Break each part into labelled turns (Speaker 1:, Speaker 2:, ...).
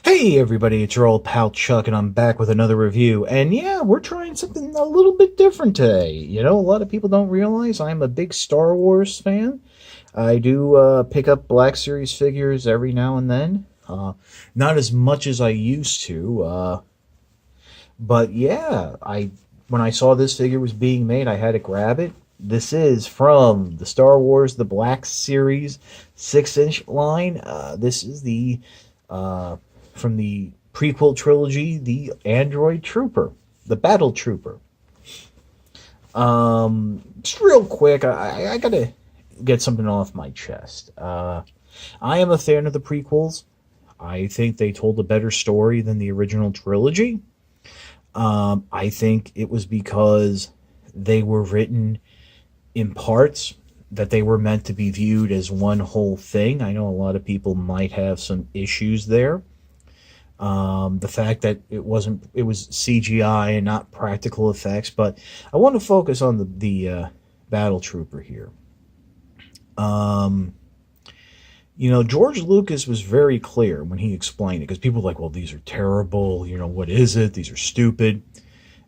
Speaker 1: Hey everybody, it's your old pal Chuck, and I'm back with another review. And yeah, we're trying something a little bit different today. You know, a lot of people don't realize I'm a big Star Wars fan. I do pick up Black Series figures every now and then. Not as much as I used to, but yeah, I when I saw this figure was being made, I had to grab it. This is from the Star Wars The Black Series 6-inch line. This is the from the prequel trilogy, the Android Trooper, the Battle Trooper. Just real quick, I gotta get something off my chest. I am a fan of the prequels. I think they told a better story than the original trilogy. I think it was because they were written in parts that they were meant to be viewed as one whole thing. I know a lot of people might have some issues there. The fact that it was CGI and not practical effects, but I want to focus on the Battle Trooper here. George Lucas was very clear when he explained it, because people were like, well, these are terrible, what is it? These are stupid.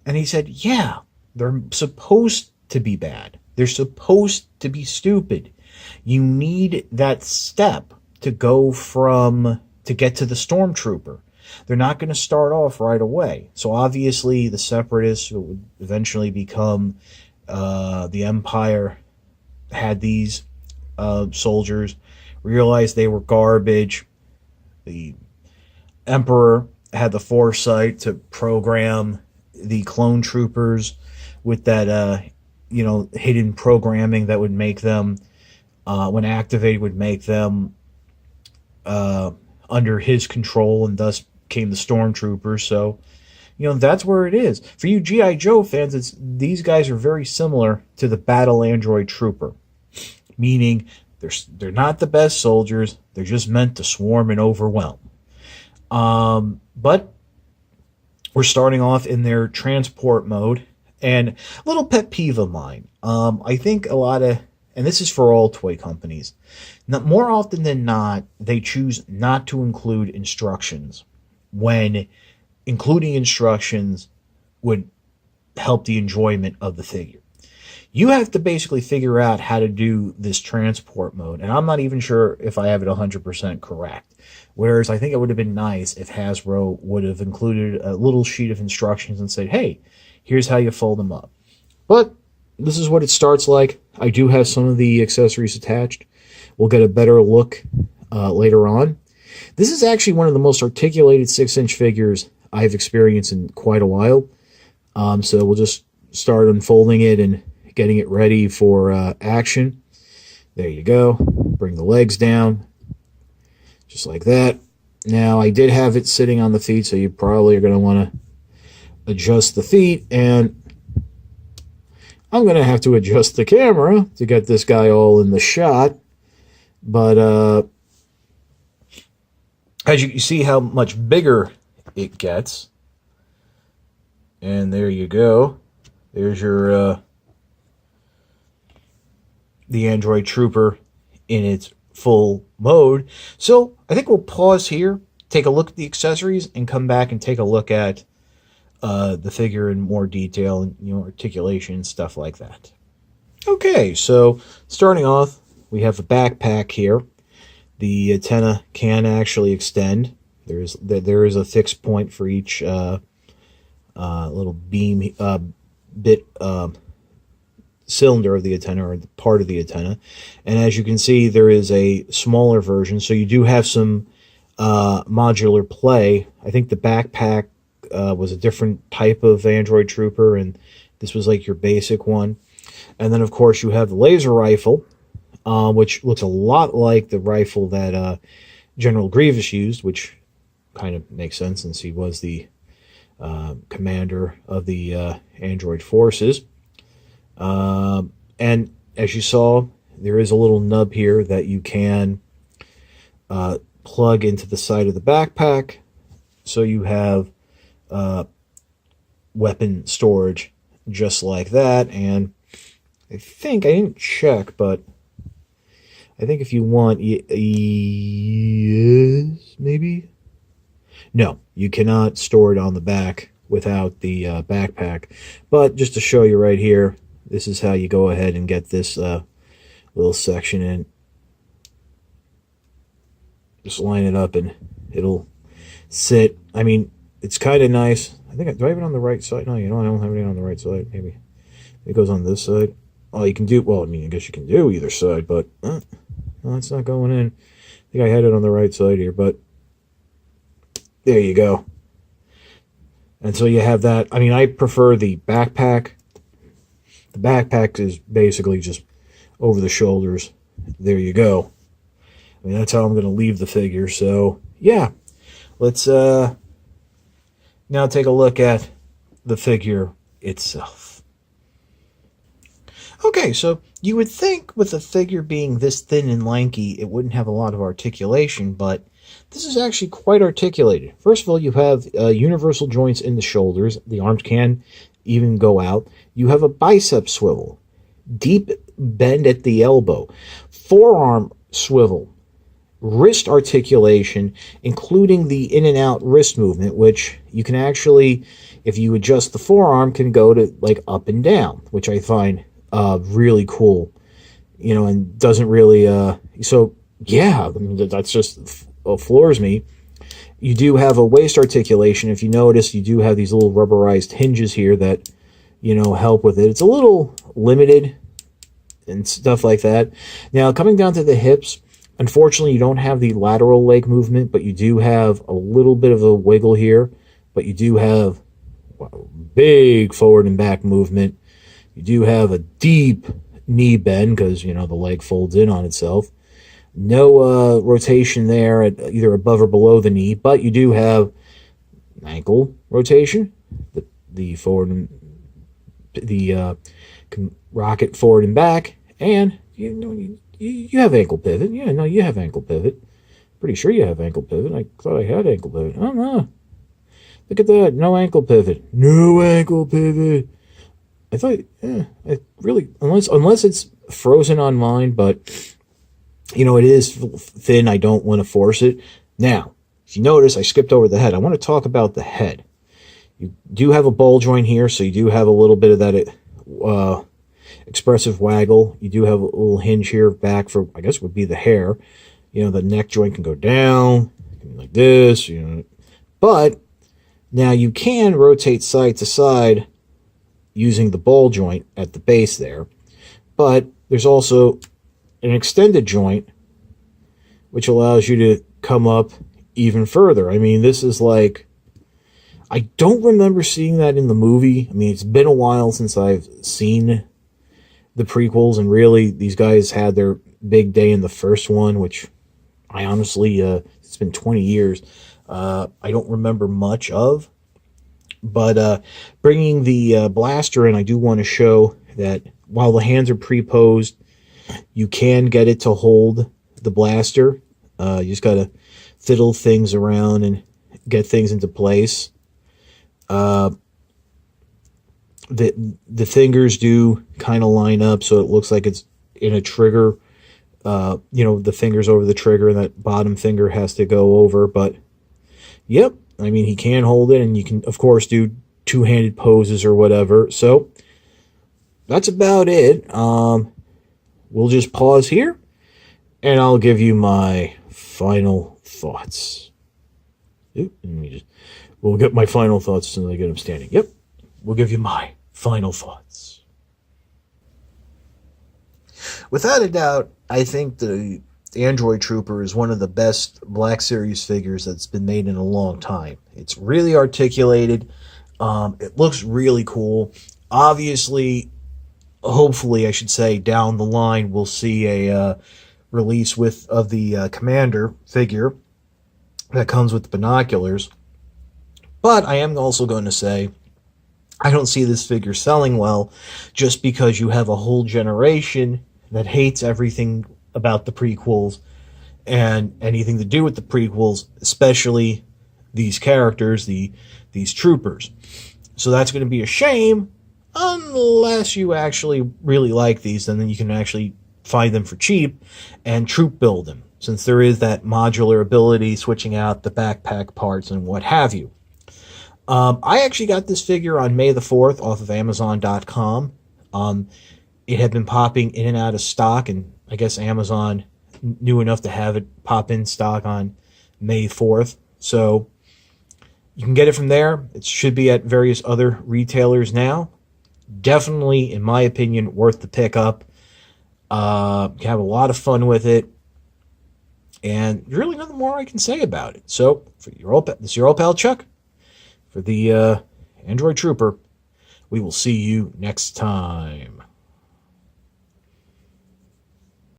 Speaker 1: And he said, yeah, they're supposed to be bad. They're supposed to be stupid. You need that step to get to the Stormtrooper. They're not going to start off right away. So obviously the Separatists would eventually become the Empire, had these soldiers, realized they were garbage. The Emperor had the foresight to program the clone troopers with that hidden programming that would make them, when activated, would make them under his control, and thus came the Stormtroopers. So, that's where it is. For you G.I. Joe fans, these guys are very similar to the Battle Android Trooper, meaning they're not the best soldiers. They're just meant to swarm and overwhelm. But we're starting off in their transport mode, and a little pet peeve of mine. I think and this is for all toy companies, more often than not, they choose not to include instructions when including instructions would help the enjoyment of the figure. You have to basically figure out how to do this transport mode, and I'm not even sure if I have it 100% correct. Whereas I think it would have been nice if Hasbro would have included a little sheet of instructions and said, hey, here's how you fold them up. But this is what it starts like. I do have some of the accessories attached. We'll get a better look later on. This is actually one of the most articulated 6-inch figures I've experienced in quite a while. So we'll just start unfolding it and getting it ready for action. There you go. Bring the legs down, just like that. Now, I did have it sitting on the feet, so you probably are going to want to adjust the feet, and I'm going to have to adjust the camera to get this guy all in the shot. But as you can see how much bigger it gets. And there you go. There's your the Android Trooper in its full mode. So I think we'll pause here, take a look at the accessories, and come back and take a look at the figure in more detail, and articulation and stuff like that. Okay, so starting off, we have a backpack here. The antenna can actually extend. There is a fixed point for each little beam bit cylinder of the antenna, or part of the antenna. And as you can see, there is a smaller version, so you do have some modular play. I think the backpack was a different type of Android Trooper, and this was like your basic one. And then, of course, you have the laser rifle, which looks a lot like the rifle that General Grievous used, which kind of makes sense since he was the commander of the Android forces. And as you saw, there is a little nub here that you can plug into the side of the backpack, so you have weapon storage just like that. And I think, I didn't check, but I think if you want, yes, maybe? No, you cannot store it on the back without the backpack. But just to show you right here, this is how you go ahead and get this little section in. Just line it up and it'll sit. I mean, it's kind of nice. I think, do I have it on the right side? No, I don't have it on the right side. Maybe it goes on this side. Oh, you can do, well, I mean, I guess you can do either side, but no, it's not going in. I think I had it on the right side here, but there you go. And so you have that. I mean, I prefer the backpack. The backpack is basically just over the shoulders. There you go. I mean, that's how I'm going to leave the figure. So, yeah. Let's now take a look at the figure itself. Okay, so you would think with a figure being this thin and lanky, it wouldn't have a lot of articulation, but this is actually quite articulated. First of all, you have universal joints in the shoulders. The arms can even go out. You have a bicep swivel, deep bend at the elbow, forearm swivel, wrist articulation, including the in and out wrist movement, which you can actually, if you adjust the forearm, can go to like up and down, which I find really cool, you know, and doesn't really, so yeah, I mean, that's just floors me. You do have a waist articulation. If you notice, you do have these little rubberized hinges here that, you know, help with it. It's a little limited and stuff like that. Now, coming down to the hips, unfortunately, you don't have the lateral leg movement, but you do have a little bit of a wiggle here, but you do have big forward and back movement. You do have a deep knee bend because, you know, the leg folds in on itself. No rotation there at either above or below the knee, but you do have ankle rotation. The forward and the can rocket forward and back, and you know you have ankle pivot. Yeah, no, you have ankle pivot. Pretty sure you have ankle pivot. I thought I had ankle pivot. Oh no! Look at that, no ankle pivot. No ankle pivot. I thought, yeah, I really, unless it's frozen on mine, but you know, it is thin. I don't want to force it. Now, if you notice, I skipped over the head. I want to talk about the head. You do have a ball joint here, so you do have a little bit of that expressive waggle. You do have a little hinge here back for, I guess, would be the hair. You know, the neck joint can go down like this, you know. But now you can rotate side to side using the ball joint at the base there. But there's also an extended joint, which allows you to come up even further. I mean, this is like, I don't remember seeing that in the movie. I mean, it's been a while since I've seen the prequels, and really, these guys had their big day in the first one, which I honestly, it's been 20 years. I don't remember much of. But bringing the blaster in, I do want to show that while the hands are pre-posed, you can get it to hold the blaster. You just got to fiddle things around and get things into place. The fingers do kind of line up, so it looks like it's in a trigger. You know, the fingers over the trigger, and that bottom finger has to go over. But, yep, I mean, he can hold it, and you can, of course, do two-handed poses or whatever. So, that's about it. We'll just pause here, and I'll give you my final thoughts. We'll get my final thoughts as soon as I get them standing. Yep, we'll give you my final thoughts. Without a doubt, I think the Android Trooper is one of the best Black Series figures that's been made in a long time. It's really articulated. It looks really cool. Obviously, hopefully, I should say, down the line, we'll see a release of the Commander figure that comes with the binoculars. But I am also going to say, I don't see this figure selling well just because you have a whole generation that hates everything about the prequels and anything to do with the prequels, especially these characters, these troopers. So that's going to be a shame, unless you actually really like these, and then you can actually find them for cheap and troop build them. since there is that modular ability, switching out the backpack parts and what have you. I actually got this figure on May the 4th off of Amazon.com. It had been popping in and out of stock, and I guess Amazon knew enough to have it pop in stock on May 4th. So you can get it from there. It should be at various other retailers now. Definitely, in my opinion, worth the pickup. You can have a lot of fun with it. And there's really nothing more I can say about it. So, this is your old pal Chuck. For the Android Trooper, we will see you next time.